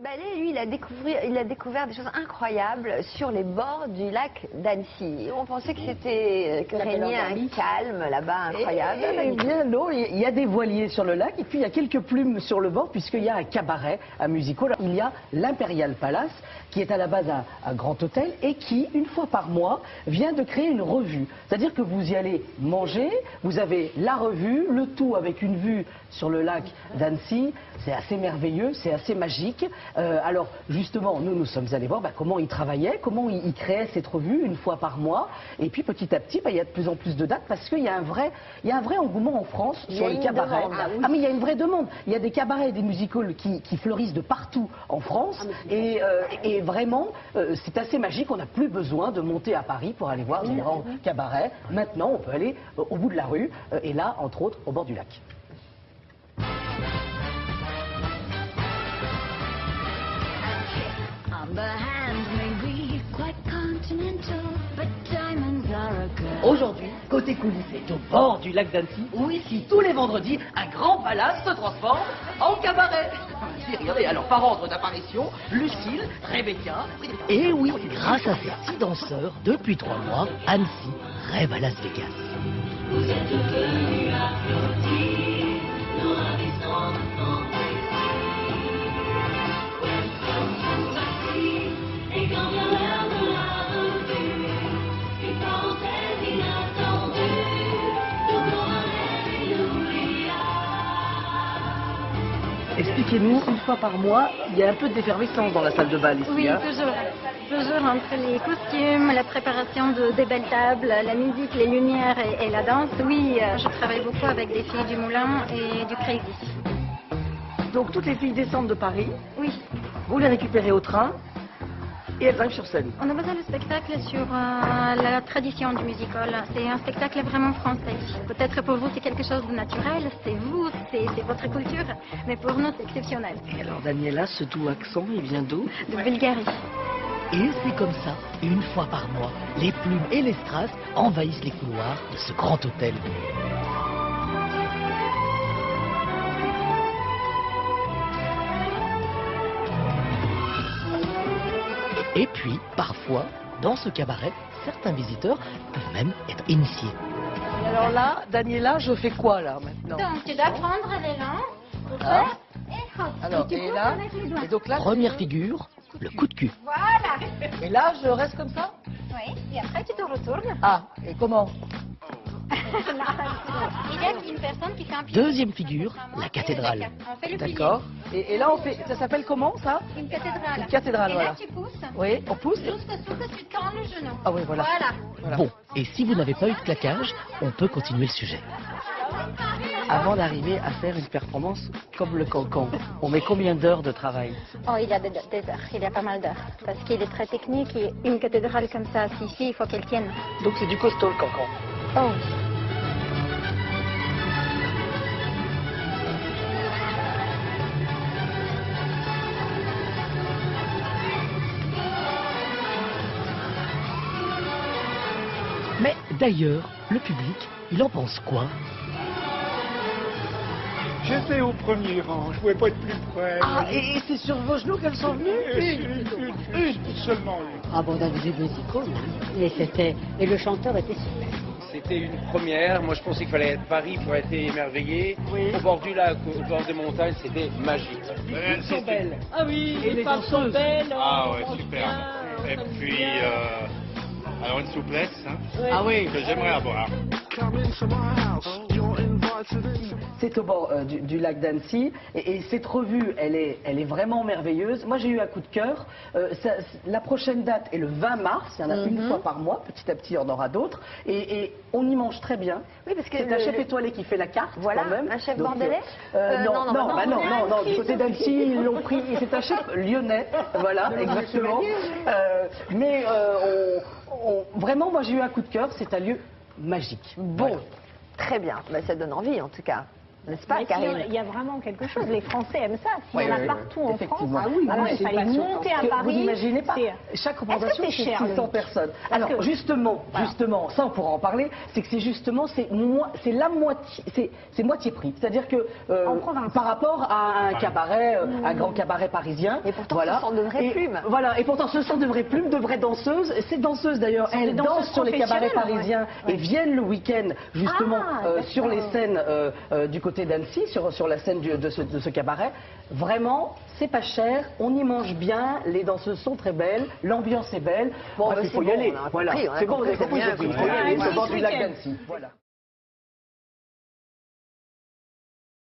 Ballet, lui, il a découvert des choses incroyables sur les bords du lac d'Annecy. On pensait que régnait un calme là-bas incroyable. Eh bien non, il y a des voiliers sur le lac et puis il y a quelques plumes sur le bord puisqu'il y a un cabaret, un musical. Il y a l'Imperial Palace qui est à la base un grand hôtel et qui, une fois par mois, vient de créer une revue. C'est-à-dire que vous y allez manger, vous avez la revue, le tout avec une vue sur le lac d'Annecy. C'est assez merveilleux, c'est assez magique. Alors justement, nous sommes allés voir comment ils travaillaient, comment ils créaient cette revue une fois par mois. Et puis petit à petit, il y a de plus en plus de dates parce qu'il y a un vrai engouement en France sur les cabarets. Mais il y a une vraie demande. Il y a des cabarets et des musicals qui fleurissent de partout en France. Et vraiment, c'est assez magique. On n'a plus besoin de monter à Paris pour aller voir des grands cabarets. Maintenant, on peut aller au bout de la rue et là, entre autres, au bord du lac. Aujourd'hui, côté coulisses est au bord du lac d'Annecy, où ici, tous les vendredis, un grand palace se transforme en cabaret. Regardez, alors par ordre d'apparition, Lucille, Rebecca... Et oui, grâce à ces 6 danseurs, depuis 3 mois, Annecy rêve à Las Vegas. Vous êtes venus applaudir nos ravissants enfants. Et quand vient l'heure de la revue, une parenthèse inattendue, tout comme un rêve inoubliable. Expliquez-nous, une fois par mois, il y a un peu d'effervescence dans la salle de bal ici. Oui, toujours. Toujours entre les costumes, la préparation des belles tables, la musique, les lumières et la danse. Oui, je travaille beaucoup avec des filles du Moulin et du Crazy. Donc toutes les filles descendent de Paris. Oui. Vous les récupérez au train et elles arrivent sur scène. On a basé le spectacle sur la tradition du musical. C'est un spectacle vraiment français. Peut-être pour vous c'est quelque chose de naturel, c'est vous, c'est votre culture, mais pour nous c'est exceptionnel. Et alors Daniela, ce doux accent, il vient d'où? De Bulgarie. Et c'est comme ça, une fois par mois, les plumes et les strass envahissent les couloirs de ce grand hôtel. Et puis, parfois, dans ce cabaret, certains visiteurs peuvent même être initiés. Alors là, Daniela, je fais quoi là maintenant? Donc, tu dois prendre l'élan pour faire et hop. Alors, et là, et donc là, première figure, le coup de cul. Voilà. Et là, je reste comme ça? Oui, et après tu te retournes. Ah, et comment? Il y a une personne qui fait un pied. Deuxième figure, la cathédrale. On fait le pilier. D'accord. Et là, on fait, ça s'appelle comment ça? Une cathédrale. Une cathédrale, et voilà. là tu pousses. Oui, on pousse. Jusqu'à ce que tu tends le genou. Ah oui, voilà. Voilà. Bon, et si vous n'avez pas eu de claquage, on peut continuer le sujet. Avant d'arriver à faire une performance comme le cancan, on met combien d'heures de travail? Oh, il y a des heures, il y a pas mal d'heures. Parce qu'il est très technique et une cathédrale comme ça, ici, il faut qu'elle tienne. Donc c'est du costaud le cancan. Oh. Mais d'ailleurs, le public, il en pense quoi? J'étais au premier rang, je pouvais pas être plus près. Ah, et c'est sur vos genoux qu'elles sont venues? Une, seulement une. Ah bon, dans des musicals, hein. Et le chanteur était super. C'était une première. Moi, je pensais qu'il fallait être Paris pour être émerveillé. Oui. Au bord du lac, au bord des montagnes, c'était magique. Elles sont belles. Ah oui, Et les femmes sont danseuses. belles. Ah ouais, super. Et puis, alors une souplesse Ah oui. que j'aimerais avoir. C'est au bord du lac d'Annecy et cette revue, elle est vraiment merveilleuse. Moi, j'ai eu un coup de cœur. La prochaine date est le 20 mars. Il y en a une fois par mois. Petit à petit, il y en aura d'autres. Et on y mange très bien. Oui, parce que c'est un chef étoilé qui fait la carte. Voilà, quand même. un chef Donc, bordelais non. Du côté d'Annecy, ils l'ont pris. C'est un chef lyonnais. Voilà, exactement. Mais vraiment, moi, j'ai eu un coup de cœur. C'est un lieu magique. Bon, Voilà. très bien. Bah, ça donne envie en tout cas. N'est-ce pas, Mais Karine? il y a vraiment quelque chose. Les Français aiment ça. S'il y en a partout en France, effectivement. avant, il fallait monter à Paris. Vous n'imaginez pas, chaque représentation, c'est cher, 600 personnes. Alors, justement, ça on pourra en parler, c'est que c'est la moitié, c'est moitié prix. C'est-à-dire que par rapport à un cabaret, un grand cabaret parisien. Et pourtant, ce sont de vraies plumes. Voilà, et pourtant, ce sont de vraies plumes, de vraies danseuses. Ces danseuses, d'ailleurs, elles dansent sur les cabarets parisiens et viennent le week-end, justement, sur les scènes du côté d'Annecy, sur la scène de ce cabaret. Vraiment, c'est pas cher, on y mange bien, les danseuses sont très belles, l'ambiance est belle. Bon, il faut y aller. Voilà, c'est bon, vous avez compris, il faut y aller, se vendre du lac d'Annecy. Voilà.